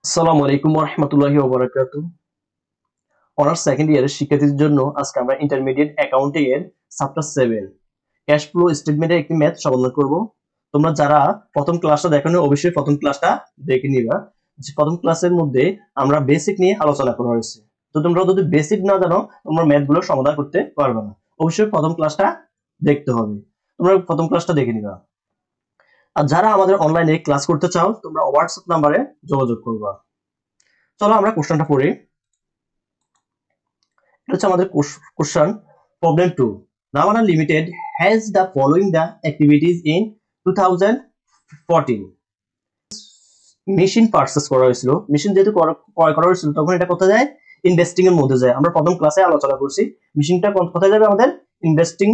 আসসালামু আলাইকুম ওয়া রাহমাতুল্লাহি ওয়া বারাকাতুহু। অনার্স সেকেন্ড ইয়ারের শিক্ষার্থীদের জন্য আজকে আমরা ইন্টারমিডিয়েট অ্যাকাউন্টিং এর চ্যাপ্টার 7 ক্যাশ ফ্লো স্টেটমেন্টের একটি ম্যাথ সমাধান করব। তোমরা যারা প্রথম ক্লাসটা দেখোনি অবশ্যই প্রথম ক্লাসটা দেখে নিবা। যে প্রথম ক্লাসের মধ্যে আমরা বেসিক নিয়ে আলোচনা করা হয়েছে। তো তোমরা যদি বেসিক না জানো তোমরা ম্যাথগুলো সমাধান করতে পারবে না। অবশ্যই প্রথম ক্লাসটা দেখতে হবে। তোমরা প্রথম ক্লাসটা দেখে নিবা। আর যারা আমাদের অনলাইনে ক্লাস করতে চাও তোমরা হোয়াটসঅ্যাপ নাম্বারে যোগাযোগ করবা। চলো আমরা কোশ্চেনটা পড়ি। এটা হচ্ছে আমাদের question problem 2। Ramana limited has the following the activities in 2014। Machine purchase করা হয়েছিল। মেশিন যেহেতু ক্রয় করা হয়েছিল তখন এটা কোথায় যায়? ইনভেস্টিং এর মধ্যে যায়। আমরা প্রথম ক্লাসে আলোচনা করছি মেশিনটা কোথায় যাবে? আমাদের ইনভেস্টিং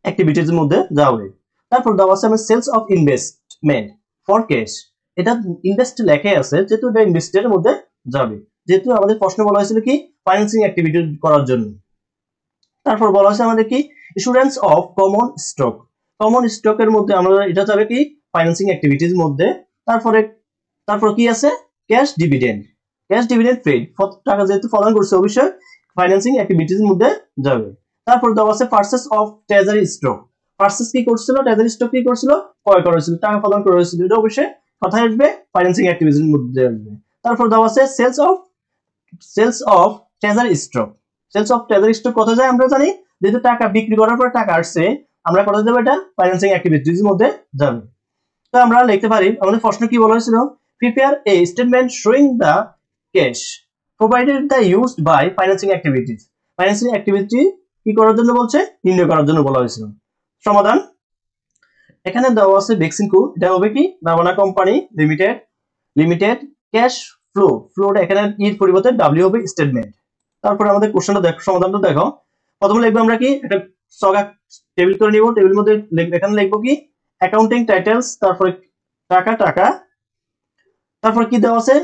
অ্যাক্টিভিটিজ এর মধ্যে যাবে। তারপর দেওয়া আছে আমাদের sales of investment for cash. এটা ইনভেস্ট লেখা আছে যেহেতু এটা ইনভেস্টের মধ্যে যাবে। যেহেতু আমাদের প্রশ্ন বলা হয়েছিল কি ফাইন্যান্সিং অ্যাক্টিভিটি করার জন্য। তারপর বলা হয়েছে আমাদের কি insurance of common stock. Common স্টকের মধ্যে আমরা এটা যাবে কি ফাইন্যান্সিং অ্যাক্টিভিটির মধ্যে। তারপর কি আছে cash dividend. Cash dividend paid টাকা যেহেতু প্রদান করছে অবশ্যই ফাইন্যান্সিং অ্যাক্টিভিটির মধ্যে যাবে। তারপর দেওয়া আছে purchase of treasury stock. Purchase কি করছিল? ট্রেজারি স্টক কি করছিল? ক্রয় করা হয়েছিল, টাকা প্রদান করা হয়েছিল। এটা অবশ্যই কথায় আসবে ফাইন্যান্সিং অ্যাক্টিভিটির মধ্যে আসবে। তারপর দেওয়া আছে sales of treasury stock. Sales of treasury stock কোথায় যায়? আমরা জানি যেহেতু টাকা বিক্রি করার পর টাকা আসছে আমরা কোথায় যাবো? এটা ফাইন্যান্সিং অ্যাক্টিভিটিজ এর মধ্যে যাবে। তো আমরা লিখতে পারি আমাদের প্রশ্ন কি বলা হয়েছিল? Prepare a statement showing the cash provided the used by financing activities. Financing activity কি করার জন্য বলছে? নির্ণয় করার জন্য বলা হয়েছিল। সমাধান এখানে দেওয়া আছে বেক্সিমকো। এটা হবে কি রামানা কোম্পানি লিমিটেড ক্যাশ ফ্লোটা এখানে এর পরিবর্তে ডব্লিউ হবে স্টেটমেন্ট। তারপরে আমাদের কোশ্চেনটা দেখো, সমাধানটা দেখো। প্রথমে লিখবো আমরা কি একটা সগা টেবিল করে নিব। টেবিলের মধ্যে এখানে লিখবো কি অ্যাকাউন্টিং টাইটেলস, তারপরে টাকা। তারপর কি দেওয়া আছে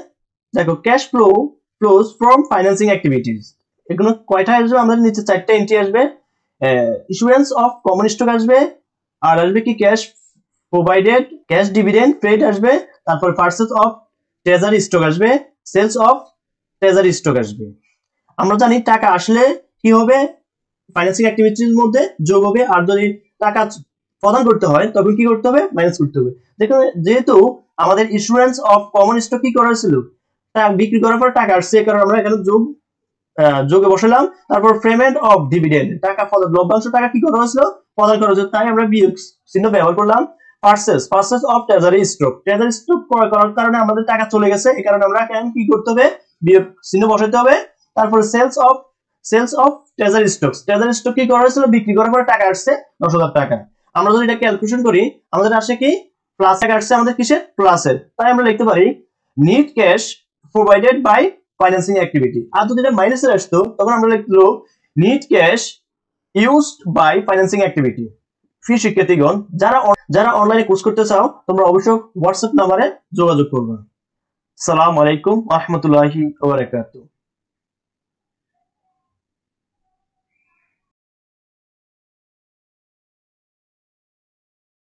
দেখো cash flows from financing activities. এগুলো কয়টা আসবে? আমাদের নিচে চারটা এন্ট্রি আসবে। ইস্যুয়েন্স অফ কমন স্টক আসবে, আর আসবে কি cash provided, cash dividend paid আসবে, তারপর পারচেজ অফ ট্রেজারি স্টক আসবে, সেলস অফ ট্রেজারি স্টক আসবে। আমরা জানি টাকা আসলে কি হবে? ফাইন্যান্সিং অ্যাক্টিভিটির মধ্যে যোগ হবে। আর যদি টাকা প্রদান করতে হয় তখন কি করতে হবে? মাইনাস করতে হবে। দেখুন যেহেতু আমাদের ইন্স্যুরেন্স অফ কমন স্টক কি করা ছিল? টাকা বিক্রি করার পর টাকা আসছে, কারণ আমরা এখানে যোগে বসালাম। তারপর পেমেন্ট অফ ডিভিডেন্ড, টাকা লভ্যাংশ টাকা কি করা হয়েছিল? প্রদান করা হয়েছিল, তাই আমরা বিয়োগ চিহ্ন ব্যবহার করলাম। পারচেজ অফ ট্রেজারি স্টক ক্রয় করার কারণে আমাদের টাকা চলে গেছে, এই কারণে আমরা কি করতে হবে? বিয়োগ চিহ্ন বসাতে হবে। তারপরে সেলস অফ ট্রেজারি স্টক কি করা হয়েছিল? বিক্রি করার পরে টাকা আসছে 10,000 টাকা। আমরা যদি এটা ক্যালকুলেশন করি আমাদের আসে কি প্লাস টাকা আসছে আমাদের কিসের? প্লাসের। তাই আমরা লিখতে পারি net cash provided by financing activity. আর যদি এটা মাইনাসের আসতো তখন আমরা লিখলো net cash used by financing activity. প্রিয় শিক্ষার্থীগণ, যারা অনলাইনে কোর্স করতে চাও তোমরা অবশ্যই হোয়াটসঅ্যাপ নাম্বারে যোগাযোগ করবে। আসসালামু আলাইকুম ওয়া রাহমাতুল্লাহি ওয়া বারাকাতুহু।